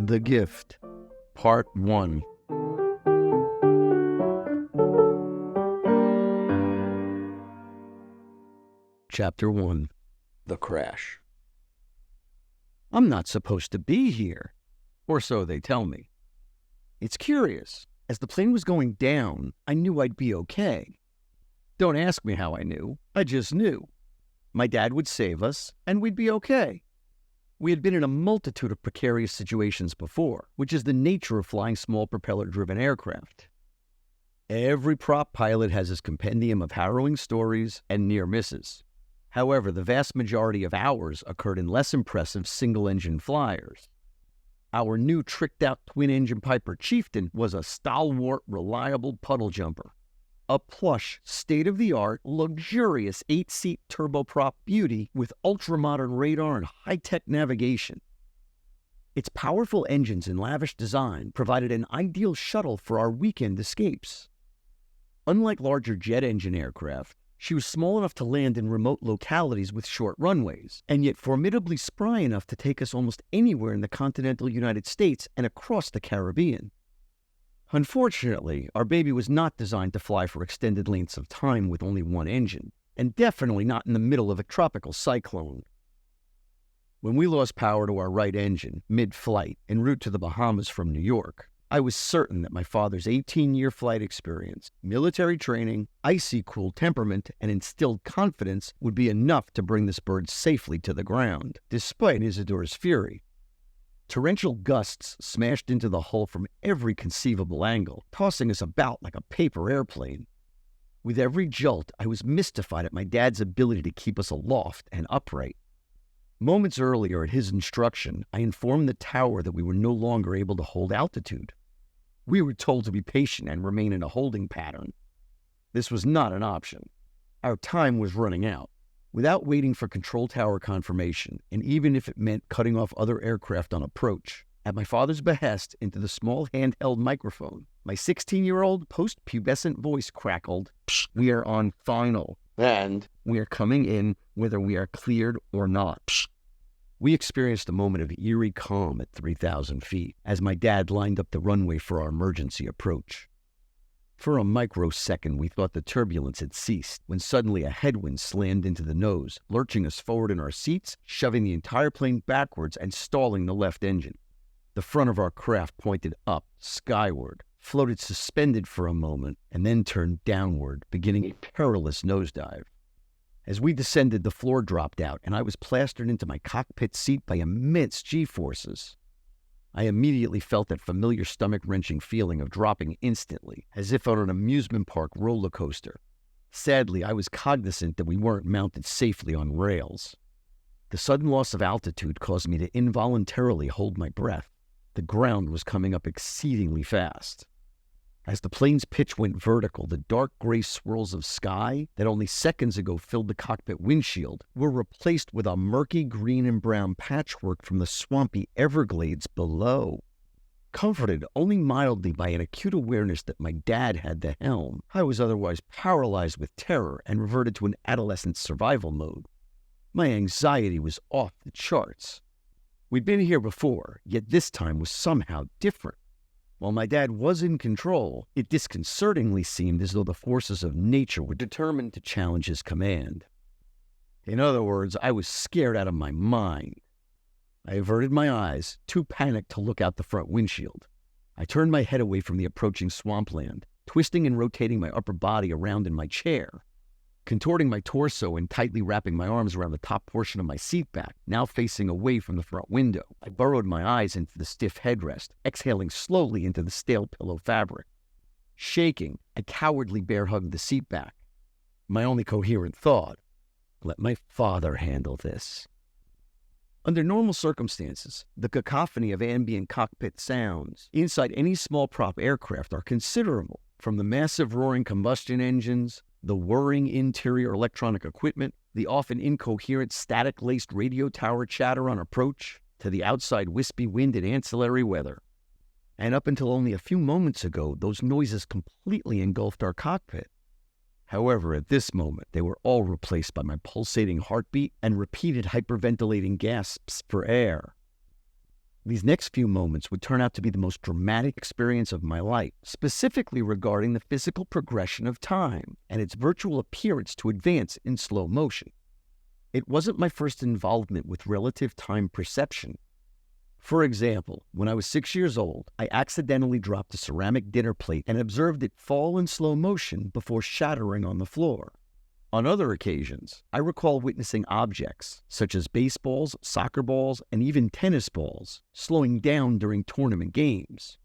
The Gift, Part 1. Chapter 1. The Crash. I'm not supposed to be here, or so they tell me. It's curious. As the plane was going down, I knew I'd be okay. Don't ask me how I knew. I just knew. My dad would save us, and we'd be okay. We had been in a multitude of precarious situations before, which is the nature of flying small propeller-driven aircraft. Every prop pilot has his compendium of harrowing stories and near misses. However, the vast majority of ours occurred in less impressive single-engine flyers. Our new tricked-out twin-engine Piper Chieftain was a stalwart, reliable puddle jumper. A plush, state-of-the-art, luxurious 8-seat turboprop beauty with ultra-modern radar and high-tech navigation. Its powerful engines and lavish design provided an ideal shuttle for our weekend escapes. Unlike larger jet-engine aircraft, she was small enough to land in remote localities with short runways, and yet formidably spry enough to take us almost anywhere in the continental United States and across the Caribbean. Unfortunately, our baby was not designed to fly for extended lengths of time with only one engine, and definitely not in the middle of a tropical cyclone. When we lost power to our right engine, mid-flight, en route to the Bahamas from New York, I was certain that my father's 18-year flight experience, military training, icy-cool temperament, and instilled confidence would be enough to bring this bird safely to the ground, despite Isidore's fury. Torrential gusts smashed into the hull from every conceivable angle, tossing us about like a paper airplane. With every jolt, I was mystified at my dad's ability to keep us aloft and upright. Moments earlier, at his instruction, I informed the tower that we were no longer able to hold altitude. We were told to be patient and remain in a holding pattern. This was not an option. Our time was running out. Without waiting for control tower confirmation, and even if it meant cutting off other aircraft on approach, at my father's behest into the small handheld microphone, my 16-year-old post-pubescent voice crackled, "Psh, we are on final, and we are coming in whether we are cleared or not." Psh. We experienced a moment of eerie calm at 3,000 feet as my dad lined up the runway for our emergency approach. For a microsecond, we thought the turbulence had ceased, when suddenly a headwind slammed into the nose, lurching us forward in our seats, shoving the entire plane backwards and stalling the left engine. The front of our craft pointed up, skyward, floated suspended for a moment, and then turned downward, beginning a perilous nosedive. As we descended, the floor dropped out, and I was plastered into my cockpit seat by immense G-forces. I immediately felt that familiar stomach-wrenching feeling of dropping instantly, as if on an amusement park roller coaster. Sadly, I was cognizant that we weren't mounted safely on rails. The sudden loss of altitude caused me to involuntarily hold my breath. The ground was coming up exceedingly fast. As the plane's pitch went vertical, the dark gray swirls of sky that only seconds ago filled the cockpit windshield were replaced with a murky green and brown patchwork from the swampy Everglades below. Comforted only mildly by an acute awareness that my dad had the helm, I was otherwise paralyzed with terror and reverted to an adolescent survival mode. My anxiety was off the charts. We'd been here before, yet this time was somehow different. While my dad was in control, it disconcertingly seemed as though the forces of nature were determined to challenge his command. In other words, I was scared out of my mind. I averted my eyes, too panicked to look out the front windshield. I turned my head away from the approaching swampland, twisting and rotating my upper body around in my chair, contorting my torso and tightly wrapping my arms around the top portion of my seat back, now facing away from the front window. I burrowed my eyes into the stiff headrest, exhaling slowly into the stale pillow fabric. Shaking, I cowardly bear-hugged the seat back. My only coherent thought, let my father handle this. Under normal circumstances, the cacophony of ambient cockpit sounds inside any small prop aircraft are considerable, from the massive roaring combustion engines, the whirring interior electronic equipment, the often incoherent static-laced radio tower chatter on approach, to the outside wispy wind and ancillary weather. And up until only a few moments ago, those noises completely engulfed our cockpit. However, at this moment, they were all replaced by my pulsating heartbeat and repeated hyperventilating gasps for air. These next few moments would turn out to be the most dramatic experience of my life, specifically regarding the physical progression of time and its virtual appearance to advance in slow motion. It wasn't my first involvement with relative time perception. For example, when I was 6 years old, I accidentally dropped a ceramic dinner plate and observed it fall in slow motion before shattering on the floor. On other occasions, I recall witnessing objects, such as baseballs, soccer balls, and even tennis balls, slowing down during tournament games.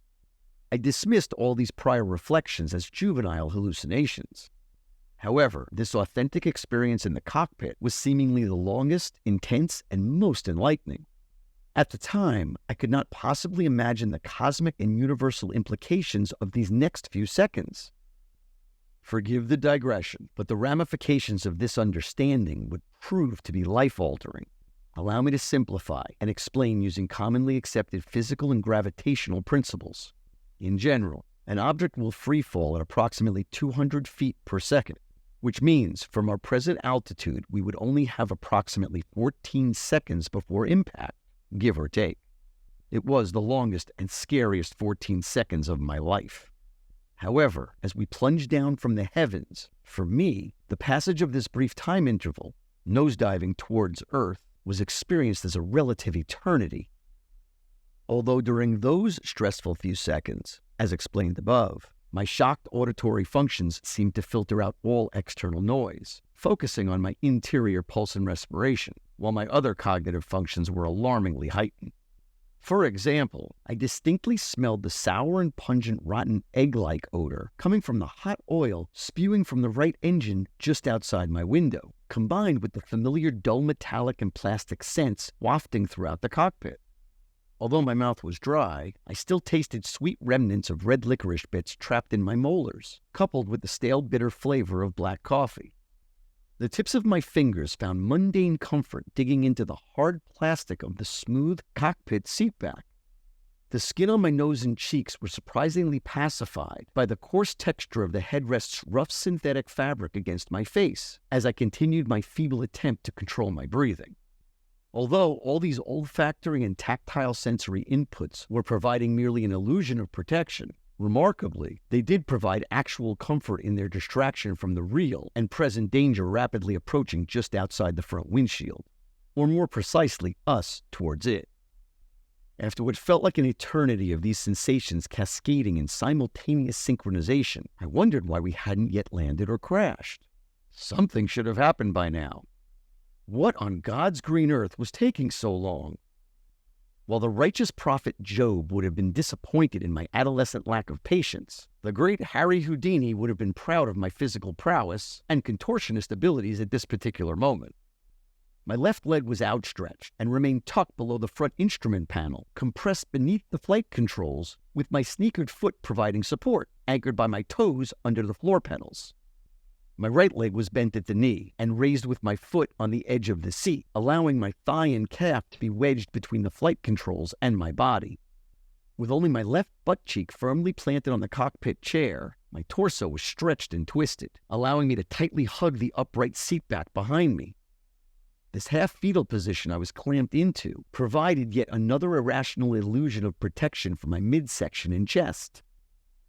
I dismissed all these prior reflections as juvenile hallucinations. However, this authentic experience in the cockpit was seemingly the longest, intense, and most enlightening. At the time, I could not possibly imagine the cosmic and universal implications of these next few seconds. Forgive the digression, but the ramifications of this understanding would prove to be life-altering. Allow me to simplify and explain using commonly accepted physical and gravitational principles. In general, an object will free-fall at approximately 200 feet per second, which means from our present altitude we would only have approximately 14 seconds before impact, give or take. It was the longest and scariest 14 seconds of my life. However, as we plunged down from the heavens, for me, the passage of this brief time interval, nosediving towards Earth, was experienced as a relative eternity. Although during those stressful few seconds, as explained above, my shocked auditory functions seemed to filter out all external noise, focusing on my interior pulse and respiration, while my other cognitive functions were alarmingly heightened. For example, I distinctly smelled the sour and pungent rotten egg-like odor coming from the hot oil spewing from the right engine just outside my window, combined with the familiar dull metallic and plastic scents wafting throughout the cockpit. Although my mouth was dry, I still tasted sweet remnants of red licorice bits trapped in my molars, coupled with the stale bitter flavor of black coffee. The tips of my fingers found mundane comfort digging into the hard plastic of the smooth cockpit seatback. The skin on my nose and cheeks were surprisingly pacified by the coarse texture of the headrest's rough synthetic fabric against my face, as I continued my feeble attempt to control my breathing. Although all these olfactory and tactile sensory inputs were providing merely an illusion of protection, remarkably, they did provide actual comfort in their distraction from the real and present danger rapidly approaching just outside the front windshield, or more precisely, us towards it. After what felt like an eternity of these sensations cascading in simultaneous synchronization, I wondered why we hadn't yet landed or crashed. Something should have happened by now. What on God's green earth was taking so long? While the righteous prophet Job would have been disappointed in my adolescent lack of patience, the great Harry Houdini would have been proud of my physical prowess and contortionist abilities at this particular moment. My left leg was outstretched and remained tucked below the front instrument panel, compressed beneath the flight controls, with my sneakered foot providing support, anchored by my toes under the floor panels. My right leg was bent at the knee and raised with my foot on the edge of the seat, allowing my thigh and calf to be wedged between the flight controls and my body. With only my left butt cheek firmly planted on the cockpit chair, my torso was stretched and twisted, allowing me to tightly hug the upright seatback behind me. This half-fetal position I was clamped into provided yet another irrational illusion of protection for my midsection and chest.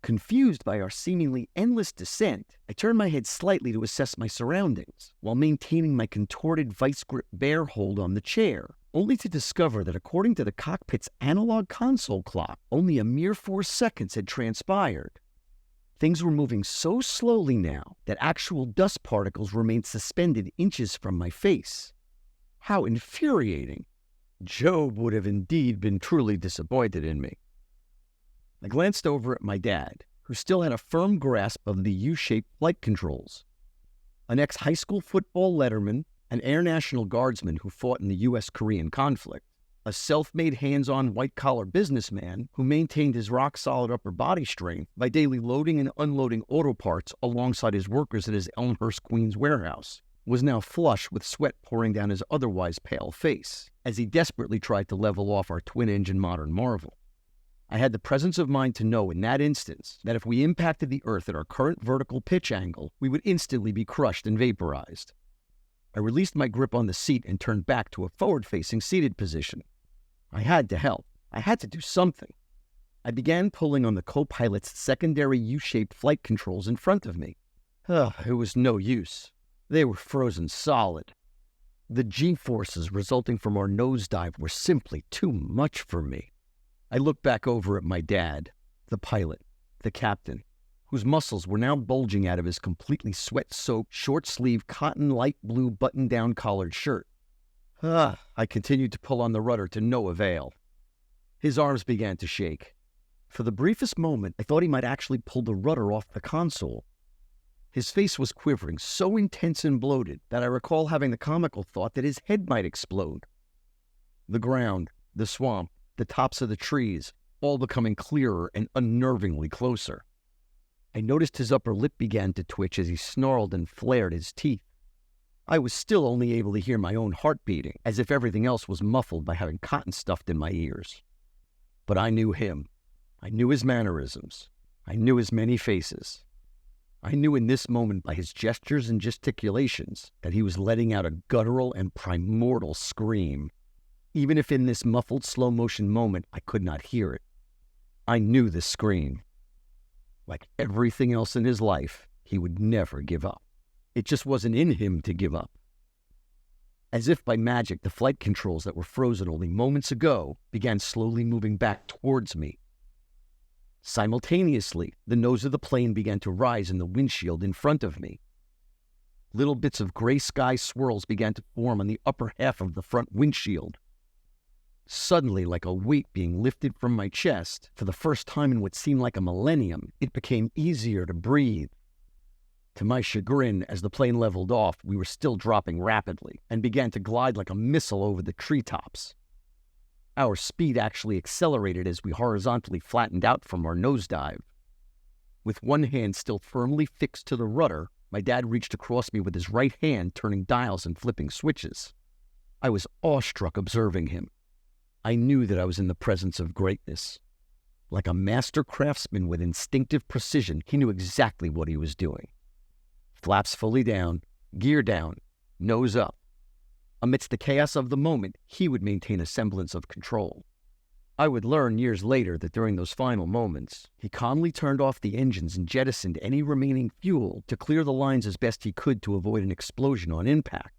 Confused by our seemingly endless descent, I turned my head slightly to assess my surroundings, while maintaining my contorted vice-grip bear hold on the chair, only to discover that according to the cockpit's analog console clock, only a mere 4 seconds had transpired. Things were moving so slowly now that actual dust particles remained suspended inches from my face. How infuriating! Job would have indeed been truly disappointed in me. I glanced over at my dad, who still had a firm grasp of the U-shaped flight controls. An ex-high school football letterman, an Air National Guardsman who fought in the U.S.-Korean conflict, a self-made hands-on white-collar businessman who maintained his rock-solid upper body strength by daily loading and unloading auto parts alongside his workers at his Elmhurst, Queens warehouse, was now flush with sweat pouring down his otherwise pale face, as he desperately tried to level off our twin-engine modern marvel. I had the presence of mind to know in that instance that if we impacted the Earth at our current vertical pitch angle, we would instantly be crushed and vaporized. I released my grip on the seat and turned back to a forward-facing seated position. I had to help. I had to do something. I began pulling on the co-pilot's secondary U-shaped flight controls in front of me. It was no use. They were frozen solid. The G-forces resulting from our nosedive were simply too much for me. I looked back over at my dad, the pilot, the captain, whose muscles were now bulging out of his completely sweat-soaked, short-sleeved, cotton light blue button-down collared shirt. I continued to pull on the rudder to no avail. His arms began to shake. For the briefest moment, I thought he might actually pull the rudder off the console. His face was quivering, so intense and bloated that I recall having the comical thought that his head might explode. The ground, the swamp, the tops of the trees, all becoming clearer and unnervingly closer. I noticed his upper lip began to twitch as he snarled and flared his teeth. I was still only able to hear my own heart beating, as if everything else was muffled by having cotton stuffed in my ears. But I knew him. I knew his mannerisms. I knew his many faces. I knew in this moment by his gestures and gesticulations that he was letting out a guttural and primordial scream. Even if in this muffled slow-motion moment I could not hear it, I knew the scream. Like everything else in his life, he would never give up. It just wasn't in him to give up. As if by magic, the flight controls that were frozen only moments ago began slowly moving back towards me. Simultaneously, the nose of the plane began to rise in the windshield in front of me. Little bits of gray sky swirls began to form on the upper half of the front windshield. Suddenly, like a weight being lifted from my chest, for the first time in what seemed like a millennium, it became easier to breathe. To my chagrin, as the plane leveled off, we were still dropping rapidly and began to glide like a missile over the treetops. Our speed actually accelerated as we horizontally flattened out from our nosedive. With one hand still firmly fixed to the rudder, my dad reached across me with his right hand, turning dials and flipping switches. I was awestruck observing him. I knew that I was in the presence of greatness. Like a master craftsman with instinctive precision, he knew exactly what he was doing. Flaps fully down, gear down, nose up. Amidst the chaos of the moment, he would maintain a semblance of control. I would learn years later that during those final moments, he calmly turned off the engines and jettisoned any remaining fuel to clear the lines as best he could to avoid an explosion on impact.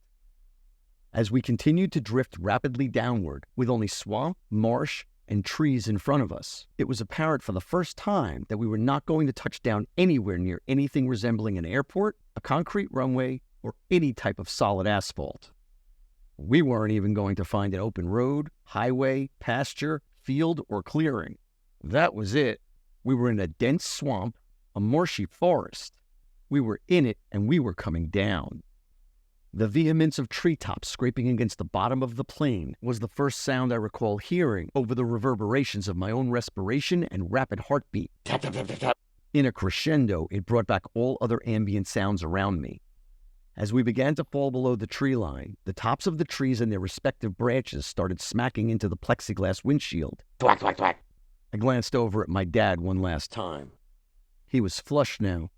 As we continued to drift rapidly downward, with only swamp, marsh, and trees in front of us, it was apparent for the first time that we were not going to touch down anywhere near anything resembling an airport, a concrete runway, or any type of solid asphalt. We weren't even going to find an open road, highway, pasture, field, or clearing. That was it. We were in a dense swamp, a marshy forest. We were in it, and we were coming down. The vehemence of treetops scraping against the bottom of the plane was the first sound I recall hearing over the reverberations of my own respiration and rapid heartbeat. Tap, tap, tap, tap, tap. In a crescendo, it brought back all other ambient sounds around me. As we began to fall below the tree line, the tops of the trees and their respective branches started smacking into the plexiglass windshield. Thwack, thwack, thwack. I glanced over at my dad one last time. He was flushed now,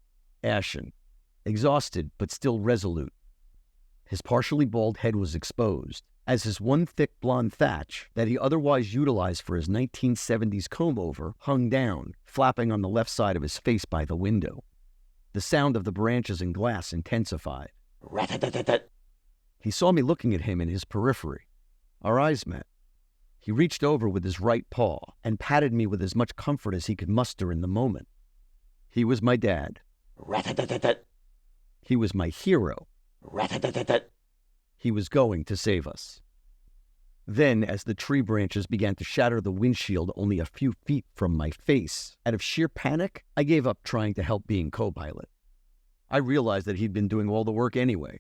ashen, exhausted but still resolute. His partially bald head was exposed, as his one thick blonde thatch that he otherwise utilized for his 1970s comb-over hung down, flapping on the left side of his face by the window. The sound of the branches and glass intensified. Rat-tat-tat-tat. He saw me looking at him in his periphery. Our eyes met. He reached over with his right paw and patted me with as much comfort as he could muster in the moment. He was my dad. Rat-tat-tat-tat. He was my hero. Rat-tat-tat-tat. He was going to save us. Then, as the tree branches began to shatter the windshield only a few feet from my face, out of sheer panic, I gave up trying to help being co-pilot. I realized that he'd been doing all the work anyway.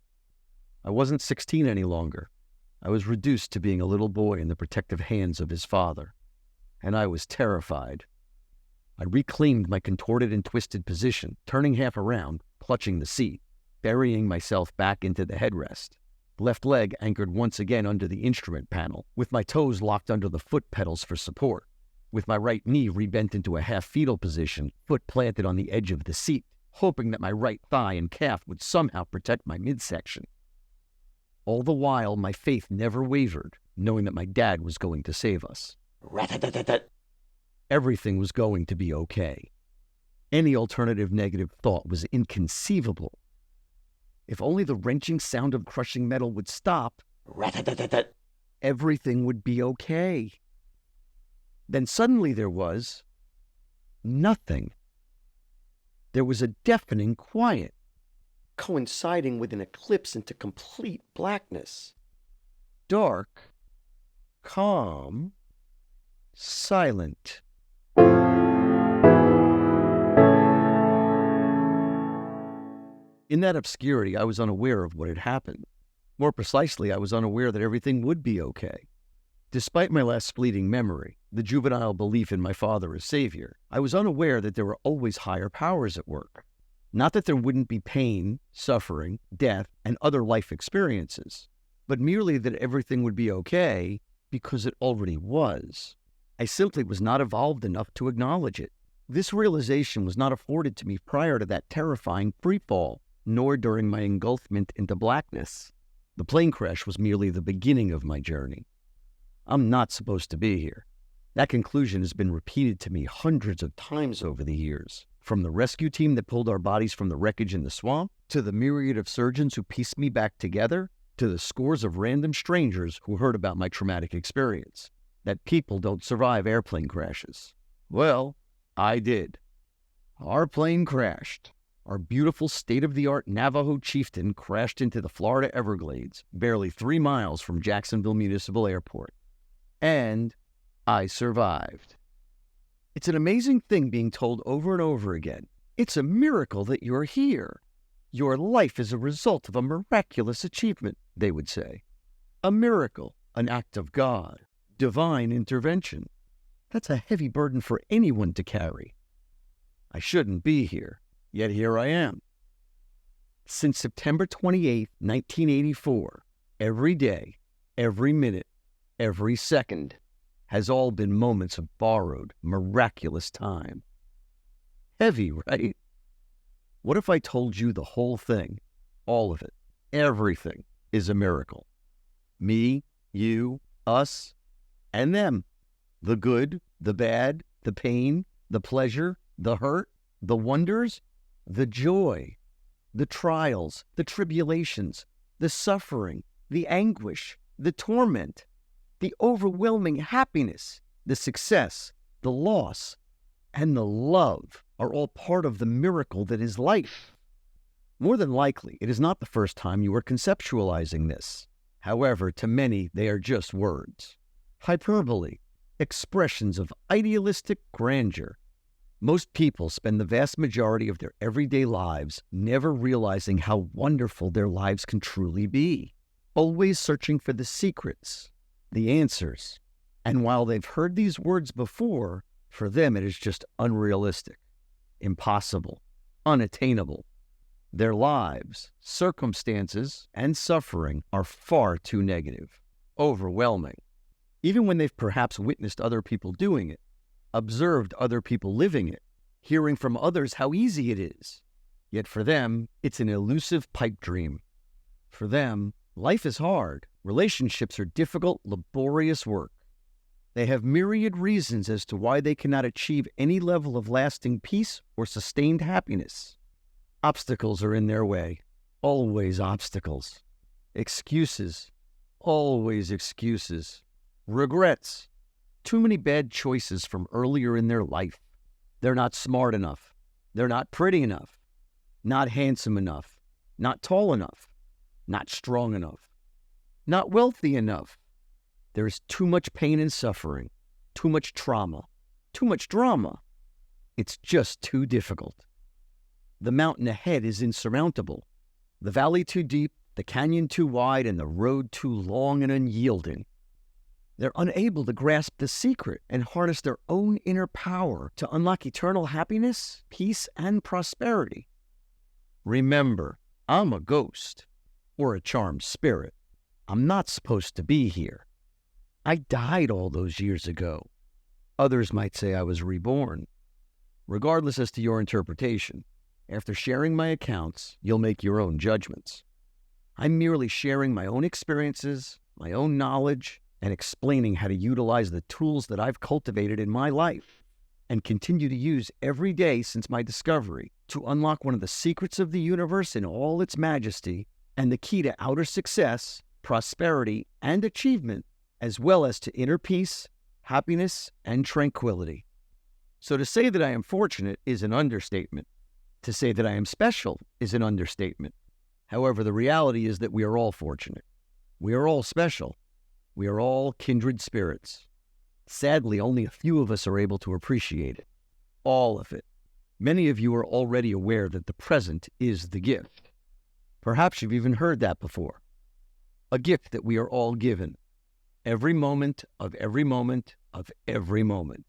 I wasn't 16 any longer. I was reduced to being a little boy in the protective hands of his father. And I was terrified. I reclaimed my contorted and twisted position, turning half around, clutching the seat, burying myself back into the headrest. Left leg anchored once again under the instrument panel, with my toes locked under the foot pedals for support, with my right knee rebent into a half-fetal position, foot planted on the edge of the seat, hoping that my right thigh and calf would somehow protect my midsection. All the while, my faith never wavered, knowing that my dad was going to save us. Rat-a-tat-tat-tat. Everything was going to be okay. Any alternative negative thought was inconceivable. If only the wrenching sound of crushing metal would stop, rat-a-tat-tat-tat, everything would be okay. Then suddenly there was nothing. There was a deafening quiet, coinciding with an eclipse into complete blackness. Dark, calm, silent. In that obscurity, I was unaware of what had happened. More precisely, I was unaware that everything would be okay. Despite my last fleeting memory, the juvenile belief in my father as savior, I was unaware that there were always higher powers at work. Not that there wouldn't be pain, suffering, death, and other life experiences, but merely that everything would be okay because it already was. I simply was not evolved enough to acknowledge it. This realization was not afforded to me prior to that terrifying freefall, nor during my engulfment into blackness. The plane crash was merely the beginning of my journey. I'm not supposed to be here. That conclusion has been repeated to me hundreds of times over the years, from the rescue team that pulled our bodies from the wreckage in the swamp, to the myriad of surgeons who pieced me back together, to the scores of random strangers who heard about my traumatic experience, that people don't survive airplane crashes. Well, I did. Our plane crashed. Our beautiful state-of-the-art Navajo chieftain crashed into the Florida Everglades, barely 3 miles from Jacksonville Municipal Airport. And I survived. It's an amazing thing being told over and over again. It's a miracle that you're here. Your life is a result of a miraculous achievement, they would say. A miracle, an act of God, divine intervention. That's a heavy burden for anyone to carry. I shouldn't be here, yet here I am. Since September 28, 1984, every day, every minute, every second has all been moments of borrowed, miraculous time. Heavy, right? What if I told you the whole thing, all of it, everything is a miracle? Me, you, us, and them. The good, the bad, the pain, the pleasure, the hurt, the wonders, the joy, the trials, the tribulations, the suffering, the anguish, the torment, the overwhelming happiness, the success, the loss, and the love are all part of the miracle that is life. More than likely, it is not the first time you are conceptualizing this. However, to many, they are just words. Hyperbole, expressions of idealistic grandeur. Most people spend the vast majority of their everyday lives never realizing how wonderful their lives can truly be, always searching for the secrets, the answers. And while they've heard these words before, for them it is just unrealistic, impossible, unattainable. Their lives, circumstances, and suffering are far too negative, overwhelming. Even when they've perhaps witnessed other people doing it, observed other people living it, hearing from others how easy it is. Yet for them, it's an elusive pipe dream. For them, life is hard. Relationships are difficult, laborious work. They have myriad reasons as to why they cannot achieve any level of lasting peace or sustained happiness. Obstacles are in their way. Always obstacles. Excuses. Always excuses. Regrets. Too many bad choices from earlier in their life. They're not smart enough. They're not pretty enough. Not handsome enough. Not tall enough. Not strong enough. Not wealthy enough. There is too much pain and suffering. Too much trauma. Too much drama. It's just too difficult. The mountain ahead is insurmountable. The valley too deep, the canyon too wide, and the road too long and unyielding. They're unable to grasp the secret and harness their own inner power to unlock eternal happiness, peace, and prosperity. Remember, I'm a ghost, or a charmed spirit. I'm not supposed to be here. I died all those years ago. Others might say I was reborn. Regardless as to your interpretation, after sharing my accounts, you'll make your own judgments. I'm merely sharing my own experiences, my own knowledge, and explaining how to utilize the tools that I've cultivated in my life and continue to use every day since my discovery to unlock one of the secrets of the universe in all its majesty and the key to outer success, prosperity, and achievement, as well as to inner peace, happiness, and tranquility. So to say that I am fortunate is an understatement. To say that I am special is an understatement. However, the reality is that we are all fortunate. We are all special. We are all kindred spirits. Sadly, only a few of us are able to appreciate it. All of it. Many of you are already aware that the present is the gift. Perhaps you've even heard that before. A gift that we are all given. Every moment of every moment of every moment.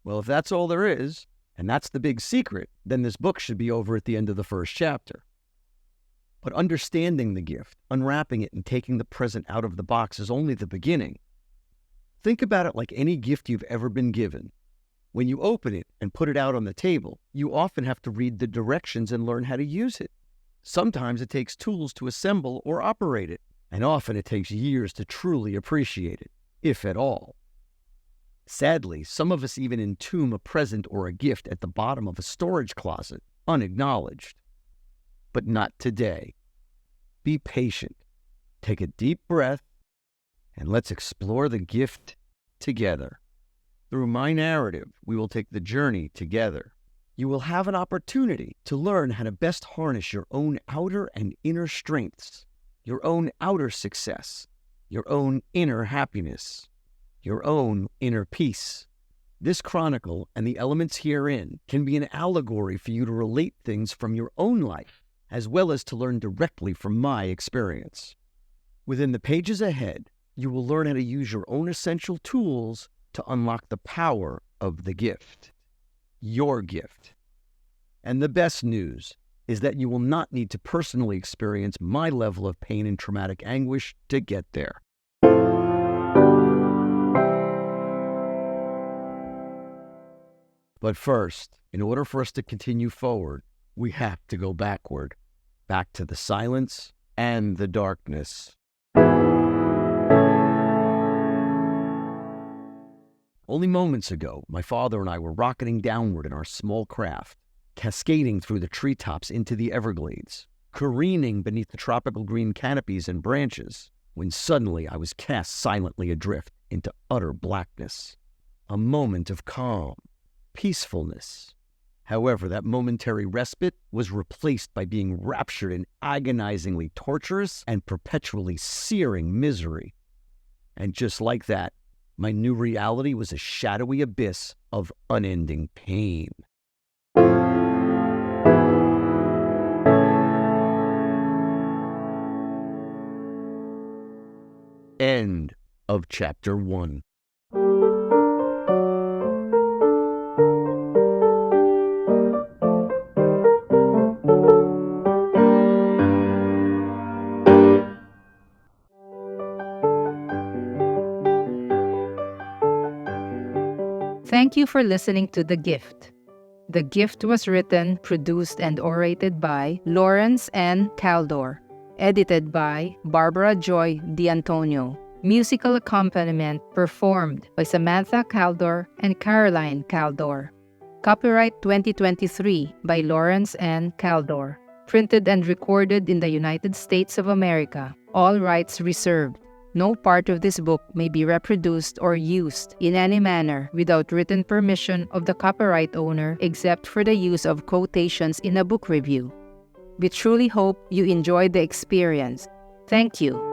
Well, if that's all there is, and that's the big secret, then this book should be over at the end of the first chapter. But understanding the gift, unwrapping it, and taking the present out of the box is only the beginning. Think about it like any gift you've ever been given. When you open it and put it out on the table, you often have to read the directions and learn how to use it. Sometimes it takes tools to assemble or operate it, and often it takes years to truly appreciate it, if at all. Sadly, some of us even entomb a present or a gift at the bottom of a storage closet, unacknowledged. But not today. Be patient. Take a deep breath, and let's explore the gift together. Through my narrative, we will take the journey together. You will have an opportunity to learn how to best harness your own outer and inner strengths, your own outer success, your own inner happiness, your own inner peace. This chronicle and the elements herein can be an allegory for you to relate things from your own life, as well as to learn directly from my experience. Within the pages ahead, you will learn how to use your own essential tools to unlock the power of the gift, your gift. And the best news is that you will not need to personally experience my level of pain and traumatic anguish to get there. But first, in order for us to continue forward, we have to go backward, back to the silence and the darkness. Only moments ago, my father and I were rocketing downward in our small craft, cascading through the treetops into the Everglades, careening beneath the tropical green canopies and branches, when suddenly I was cast silently adrift into utter blackness. A moment of calm, peacefulness. However, that momentary respite was replaced by being raptured in agonizingly torturous and perpetually searing misery. And just like that, my new reality was a shadowy abyss of unending pain. End of chapter 1. Thank you for listening to The Gift. The Gift was written, produced, and orated by Laurence N. Kaldor. Edited by Barbara Joy D'Antonio. Musical accompaniment performed by Samantha Kaldor and Caroline Kaldor. Copyright 2023 by Laurence N. Kaldor. Printed and recorded in the United States of America. All rights reserved. No part of this book may be reproduced or used in any manner without written permission of the copyright owner except for the use of quotations in a book review. We truly hope you enjoyed the experience. Thank you.